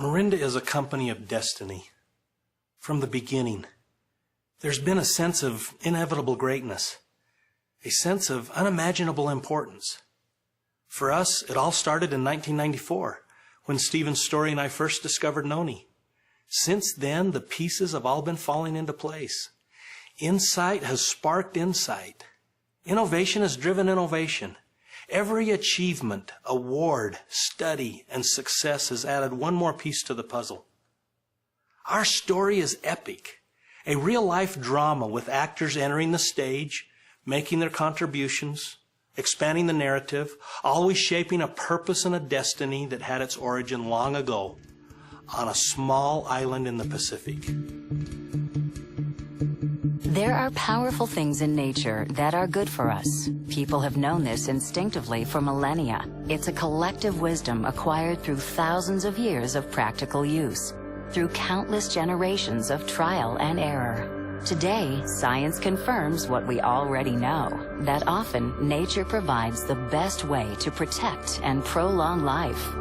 Morinda is a company of destiny. From the beginning, there's been a sense of inevitable greatness, a sense of unimaginable importance. For us, it all started in 1994, when Stephen Story and I first discovered Noni. Since then, the pieces have all been falling into place. Insight has sparked insight. Innovation has driven innovation. Every achievement, award, study, and success has added one more piece to the puzzle. Our story is epic, a real-life drama with actors entering the stage, making their contributions, expanding the narrative, always shaping a purpose and a destiny that had its origin long ago on a small island in the Pacific. There are powerful things in nature that are good for us. People have known this instinctively for millennia. It's a collective wisdom acquired through thousands of years of practical use, through countless generations of trial and error. Today, science confirms what we already know, that often nature provides the best way to protect and prolong life.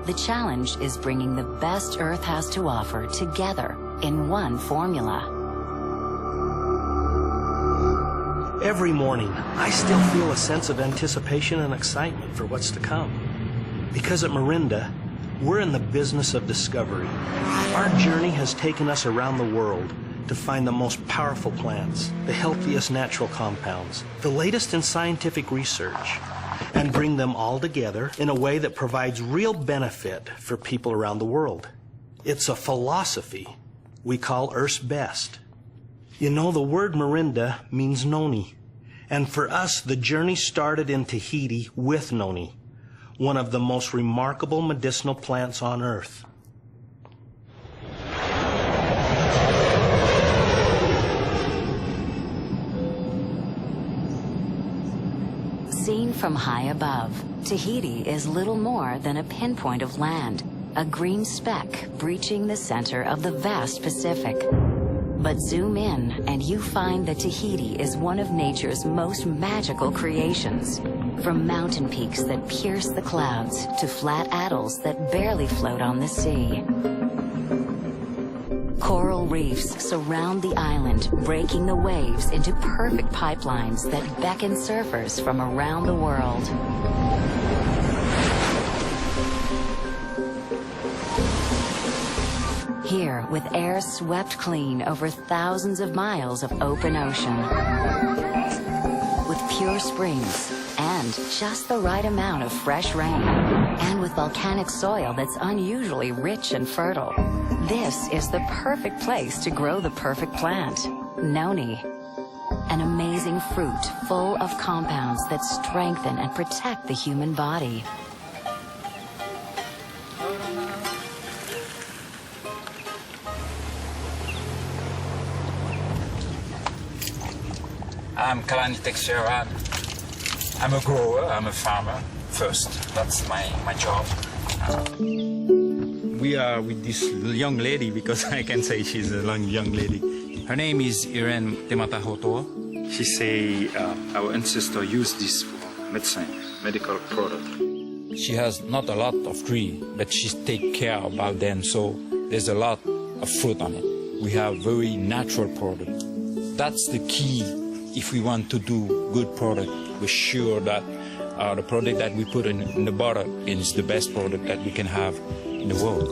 The challenge is bringing the best Earth has to offer together in one formula. Every morning, I still feel a sense of anticipation and excitement for what's to come. Because at Morinda, we're in the business of discovery. Our journey has taken us around the world to find the most powerful plants, the healthiest natural compounds, the latest in scientific research, and bring them all together in a way that provides real benefit for people around the world. It's a philosophy we call Earth's Best. You know, the word Morinda means Noni. And for us, the journey started in Tahiti with Noni, one of the most remarkable medicinal plants on Earth. Seen from high above, Tahiti is little more than a pinpoint of land, a green speck breaching the center of the vast Pacific. But zoom in, and you find that Tahiti is one of nature's most magical creations. From mountain peaks that pierce the clouds to flat atolls that barely float on the sea. Coral reefs surround the island, breaking the waves into perfect pipelines that beckon surfers from around the world. Here, with air swept clean over thousands of miles of open ocean. With pure springs and just the right amount of fresh rain. And with volcanic soil that's unusually rich and fertile. This is the perfect place to grow the perfect plant, Noni. An amazing fruit full of compounds that strengthen and protect the human body. I'm Kalani Texera. I'm a grower, I'm a farmer first. That's my job. We are with this young lady because I can say she's a young lady. Her name is Irene Tematahotoa. She say our ancestors used this for medicine, medical product. She has not a lot of tree, but she take care about them, so there's a lot of fruit on it. We have very natural product. That's the key. If we want to do good product, we're sure that the product that we put in the bottle is the best product that we can have in the world.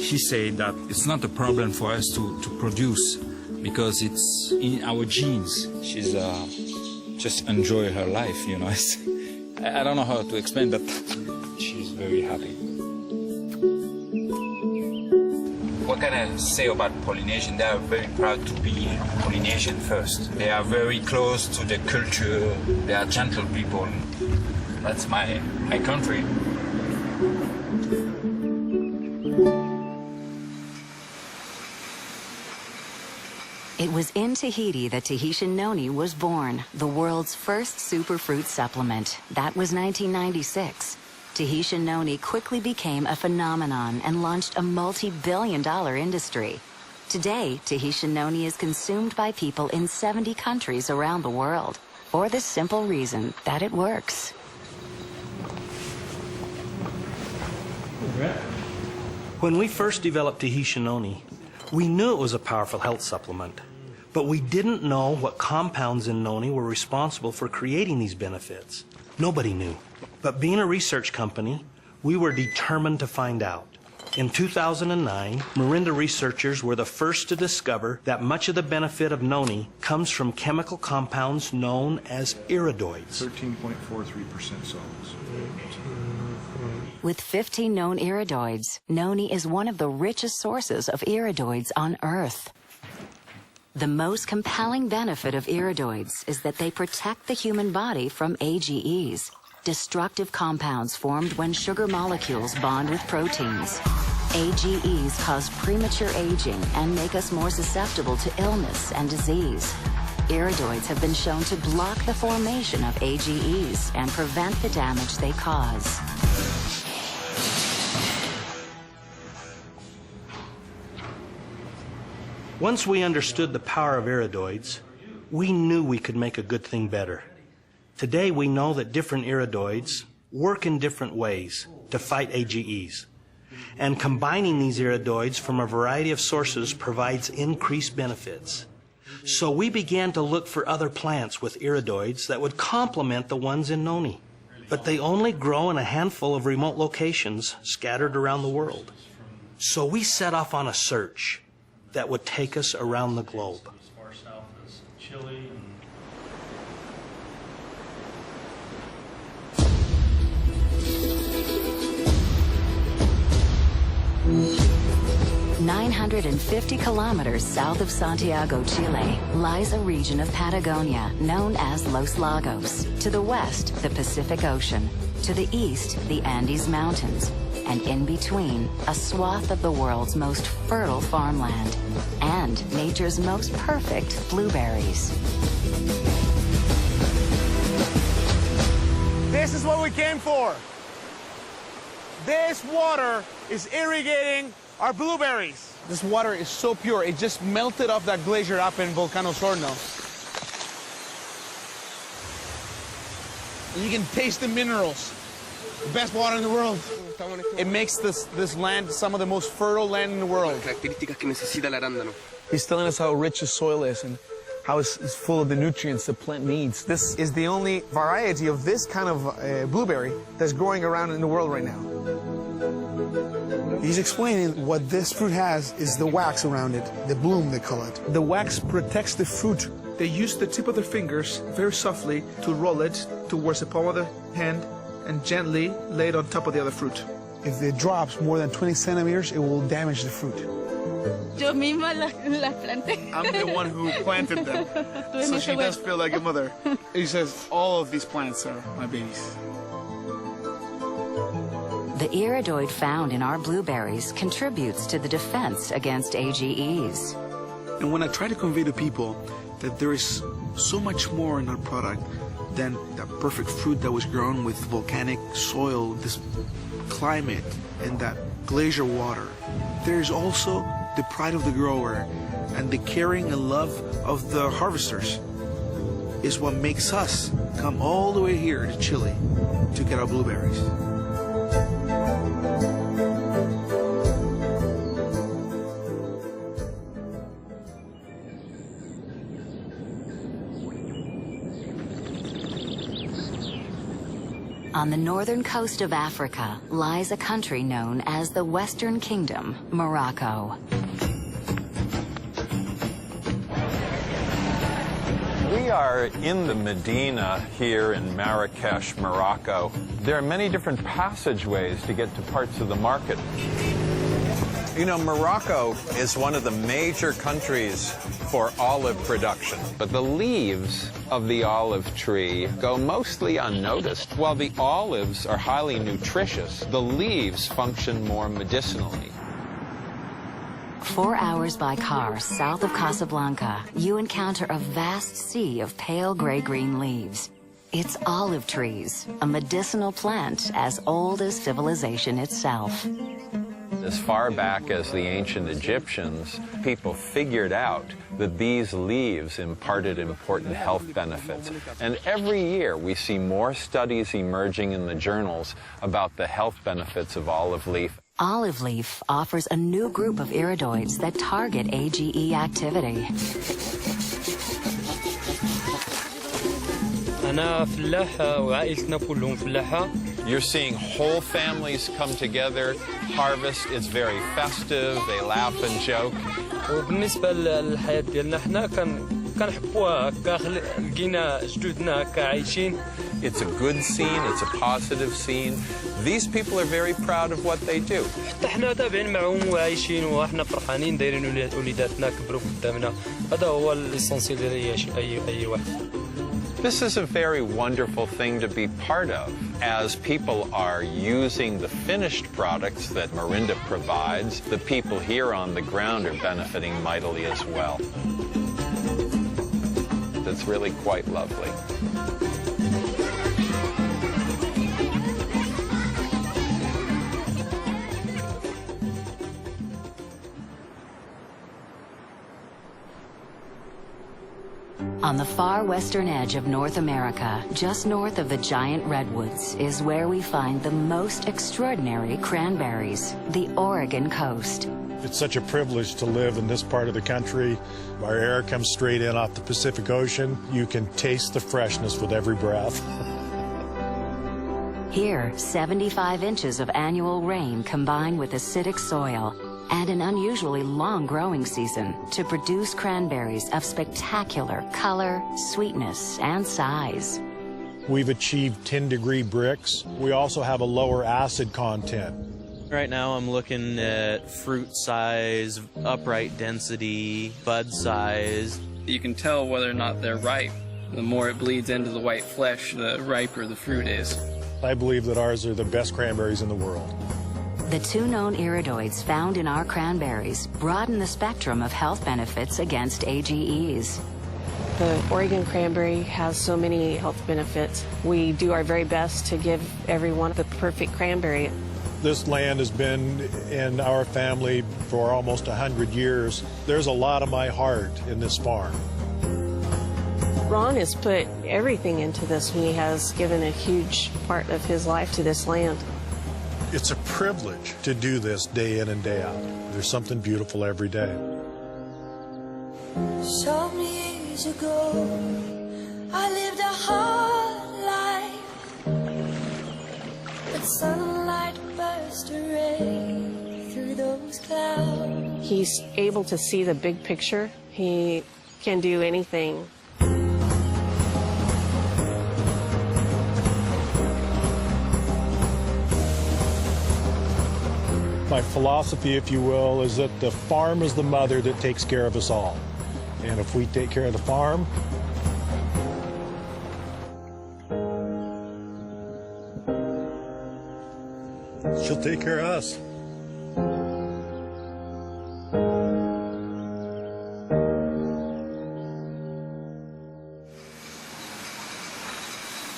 She said that it's not a problem for us to produce because it's in our genes. She's just enjoy her life, you know. I don't know how to explain, but she's very happy. What can I say about Polynesian? They are very proud to be Polynesian first. They are very close to the culture. They are gentle people. That's my country. It was in Tahiti that Tahitian Noni was born, the world's first superfruit supplement. That was 1996. Tahitian Noni quickly became a phenomenon and launched a multi-billion-dollar industry. Today, Tahitian Noni is consumed by people in 70 countries around the world, for the simple reason that it works. When we first developed Tahitian noni, we knew it was a powerful health supplement, but we didn't know what compounds in noni were responsible for creating these benefits. Nobody knew. But being a research company, we were determined to find out. In 2009, Morinda researchers were the first to discover that much of the benefit of noni comes from chemical compounds known as iridoids. 13.43% solids. With 15 known iridoids, noni is one of the richest sources of iridoids on Earth. The most compelling benefit of iridoids is that they protect the human body from AGEs, destructive compounds formed when sugar molecules bond with proteins. AGEs cause premature aging and make us more susceptible to illness and disease. Iridoids have been shown to block the formation of AGEs and prevent the damage they cause. Once we understood the power of iridoids, we knew we could make a good thing better. Today we know that different iridoids work in different ways to fight AGEs. And combining these iridoids from a variety of sources provides increased benefits. So we began to look for other plants with iridoids that would complement the ones in noni. But they only grow in a handful of remote locations scattered around the world. So we set off on a search that would take us around the globe. As far south as Chile and 950 kilometers south of Santiago, Chile, lies a region of Patagonia known as Los Lagos. To the west, the Pacific Ocean. To the east, the Andes Mountains. And in between, a swath of the world's most fertile farmland. And nature's most perfect blueberries. This is what we came for. This water is irrigating our blueberries. This water is so pure, it just melted off that glacier up in Volcano Sorno. And you can taste the minerals. The best water in the world. It makes this land some of the most fertile land in the world. He's telling us how rich the soil is and how it's full of the nutrients the plant needs. This is the only variety of this kind of blueberry that's growing around in the world right now. He's explaining what this fruit has is the wax around it, the bloom they call it. The wax protects the fruit. They use the tip of their fingers very softly to roll it towards the palm of the hand and gently lay it on top of the other fruit. If it drops more than 20 centimeters, it will damage the fruit. Yo misma las planté. I'm the one who planted them, so she does feel like a mother. He says, all of these plants are my babies. The iridoid found in our blueberries contributes to the defense against AGEs. And when I try to convey to people that there is so much more in our product than that perfect fruit that was grown with volcanic soil, this climate, and that glacier water, there is also the pride of the grower and the caring and love of the harvesters is what makes us come all the way here to Chile to get our blueberries. On the northern coast of Africa lies a country known as the Western Kingdom, Morocco. We are in the Medina here in Marrakesh, Morocco. There are many different passageways to get to parts of the market. You know, Morocco is one of the major countries for olive production, but the leaves of the olive tree go mostly unnoticed. While the olives are highly nutritious, the leaves function more medicinally. 4 hours by car south of Casablanca, you encounter a vast sea of pale gray-green leaves. It's olive trees, a medicinal plant as old as civilization itself. As far back as the ancient Egyptians, people figured out that these leaves imparted important health benefits. And every year we see more studies emerging in the journals about the health benefits of olive leaf. Olive leaf offers a new group of iridoids that target AGE activity. أنا فلاحة وعائلتنا كلهم فلاحة. You're seeing whole families come together, harvest. It's very festive. They laugh and joke. وبالنسبة للحياة ديالنا احنا كنحبوها هكا لقينا جدودنا هكا عايشين. It's a good scene. It's a positive scene. These people are very proud of what they do. حتى احنا تابعين معهم وعايشين وإحنا فرحانين دايرين وليداتنا كبروا قدامنا. هذا هو الإسانسيال ديال أي واحد. This is a very wonderful thing to be part of, as people are using the finished products that Morinda provides. The people here on the ground are benefiting mightily as well. It's really quite lovely. On the far western edge of North America, just north of the giant redwoods, is where we find the most extraordinary cranberries, the Oregon coast. It's such a privilege to live in this part of the country. Our air comes straight in off the Pacific Ocean. You can taste the freshness with every breath. Here, 75 inches of annual rain combine with acidic soil and an unusually long growing season to produce cranberries of spectacular color, sweetness, and size. We've achieved 10-degree bricks. We also have a lower acid content. Right now I'm looking at fruit size, upright density, bud size. You can tell whether or not they're ripe. The more it bleeds into the white flesh, the riper the fruit is. I believe that ours are the best cranberries in the world. The two known iridoids found in our cranberries broaden the spectrum of health benefits against AGEs. The Oregon cranberry has so many health benefits. We do our very best to give everyone the perfect cranberry. This land has been in our family for almost 100 years. There's a lot of my heart in this farm. Ron has put everything into this. He has given a huge part of his life to this land. It's a privilege to do this day in and day out. There's something beautiful every day. Some years ago, I lived a hard life, but sunlight burst a ray through those clouds. He's able to see the big picture. He can do anything. My philosophy, if you will, is that the farm is the mother that takes care of us all. And if we take care of the farm, she'll take care of us.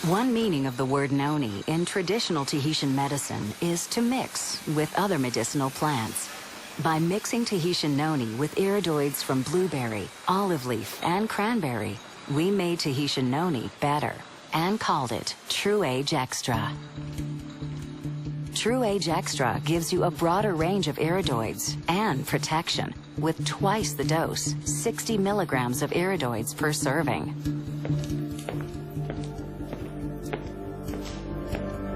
One meaning of the word noni in traditional Tahitian medicine is to mix with other medicinal plants. By mixing Tahitian noni with iridoids from blueberry, olive leaf, and cranberry, we made Tahitian noni better and called it True Age Extra. True Age Extra gives you a broader range of iridoids and protection with twice the dose, 60 milligrams of iridoids per serving.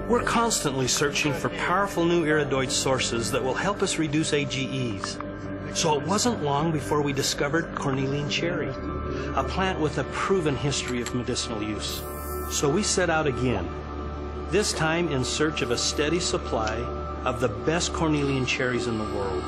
We're constantly searching for powerful new iridoid sources that will help us reduce AGEs. So it wasn't long before we discovered cornelian cherry, a plant with a proven history of medicinal use. So we set out again, this time in search of a steady supply of the best cornelian cherries in the world.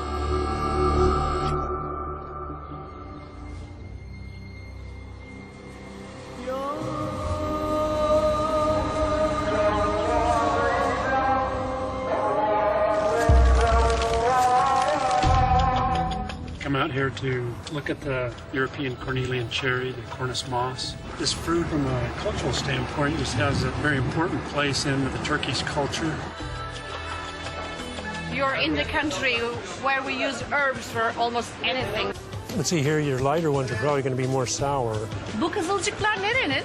Come out here to look at the European cornelian cherry, the Cornus moss. This fruit, from a cultural standpoint, just has a very important place in the Turkish culture. You're in the country where we use herbs for almost anything. Let's see here, your lighter ones are probably going to be more sour. Bu kızılcıklar nerenin?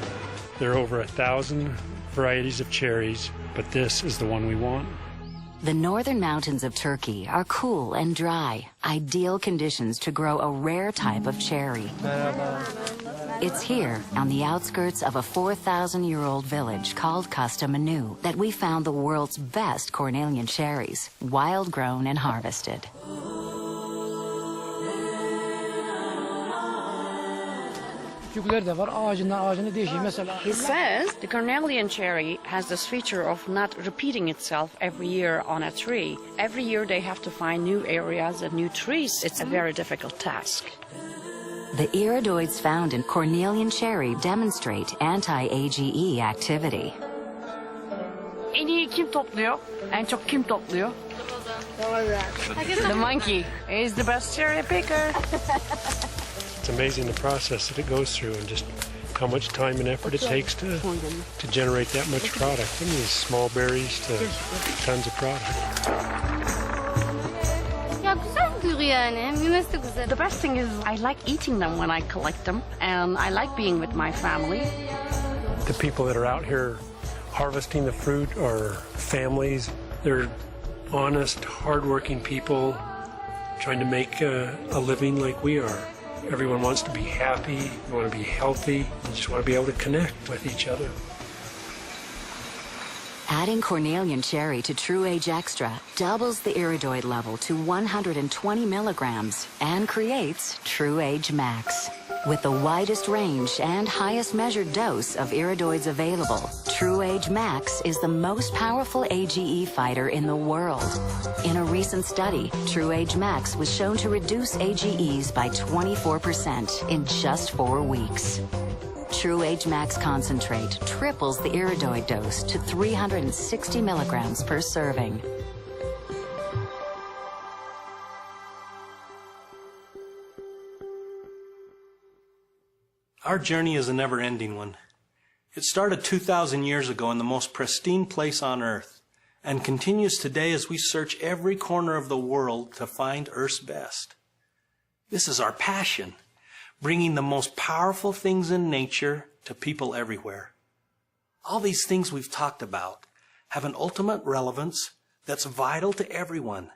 There are over 1,000 varieties of cherries, but this is the one we want. The northern mountains of Turkey are cool and dry, ideal conditions to grow a rare type of cherry. It's here, on the outskirts of a 4,000-year-old village called Kastamonu, that we found the world's best Cornelian cherries, wild-grown and harvested. He says the Cornelian cherry has this feature of not repeating itself every year on a tree. Every year they have to find new areas and new trees. It's a very difficult task. The iridoids found in Cornelian cherry demonstrate anti-AGE activity. En iyi kim topluyor? En çok kim topluyor? The monkey is the best cherry picker. It's amazing the process that it goes through and just how much time and effort it takes to generate that much product. From these small berries to tons of product. The best thing is I like eating them when I collect them, and I like being with my family. The people that are out here harvesting the fruit are families. They're honest, hardworking people trying to make a living like we are. Everyone wants to be happy, you want to be healthy, you just want to be able to connect with each other. Adding Cornelian cherry to True Age Extra doubles the iridoid level to 120 milligrams and creates True Age Max. With the widest range and highest measured dose of iridoids available, True Age Max is the most powerful AGE fighter in the world. In a recent study, True Age Max was shown to reduce AGEs by 24% in just 4 weeks. True Age Max Concentrate triples the iridoid dose to 360 milligrams per serving. Our journey is a never-ending one. It started 2,000 years ago in the most pristine place on Earth and continues today as we search every corner of the world to find Earth's best. This is our passion, bringing the most powerful things in nature to people everywhere. All these things we've talked about have an ultimate relevance that's vital to everyone.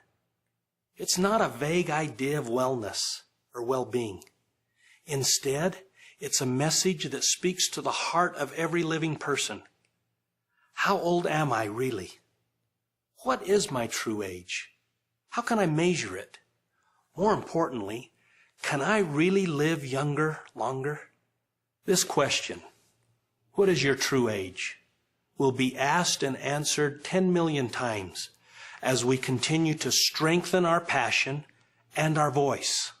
It's not a vague idea of wellness or well-being. Instead, it's a message that speaks to the heart of every living person. How old am I really? What is my true age? How can I measure it? More importantly, can I really live younger, longer? This question, what is your true age, will be asked and answered 10 million times as we continue to strengthen our passion and our voice.